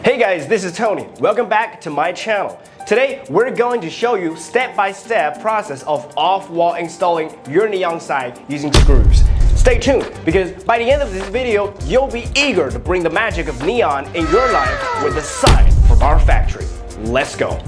Hey guys, this is Tony. Welcome back to my channel. Today, we're going to show you step-by-step process of off-wall installing your neon sign using screws. Stay tuned, because by the end of this video, you'll be eager to bring the magic of neon in your life with the sign from our factory. Let's go.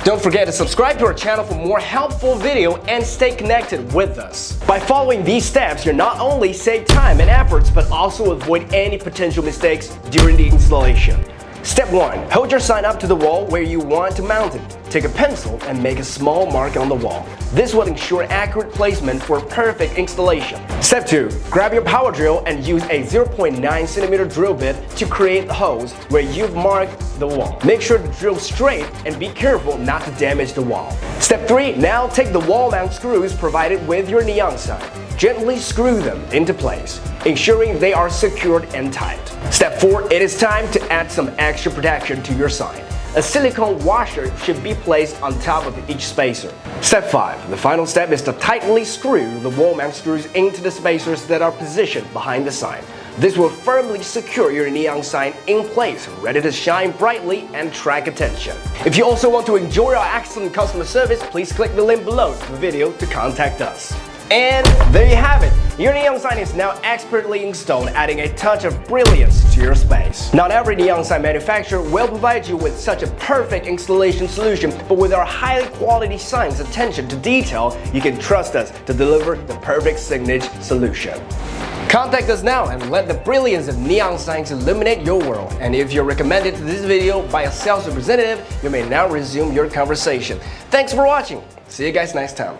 Don't forget to subscribe to our channel for more helpful video and stay connected with us. By following these steps, you'll not only save time and efforts, but also avoid any potential mistakes during the installation. Step 1. Hold your sign up to the wall where you want to mount it. Take a pencil and make a small mark on the wall. This will ensure accurate placement for perfect installation. Step 2. Grab your power drill and use a 0.9 cm drill bit to create the holes where you've marked the wall. Make sure to drill straight and be careful not to damage the wall. Step 3. Now take the wall mount screws provided with your neon sign. Gently screw them into place, ensuring they are secured and tight. Step 4. It is time to add some extra protection to your sign. A silicone washer should be placed on top of each spacer. Step 5. The final step is to tightly screw the wall mount screws into the spacers that are positioned behind the sign. This will firmly secure your neon sign in place, ready to shine brightly and attract attention. If you also want to enjoy our excellent customer service, please click the link below the video to contact us. And there you have it! Your neon sign is now expertly installed, adding a touch of brilliance to your space. Not every neon sign manufacturer will provide you with such a perfect installation solution, but with our highly quality sign's attention to detail, you can trust us to deliver the perfect signage solution. Contact us now and let the brilliance of neon signs illuminate your world. And if you're recommended to this video by a sales representative, you may now resume your conversation. Thanks for watching. See you guys next time.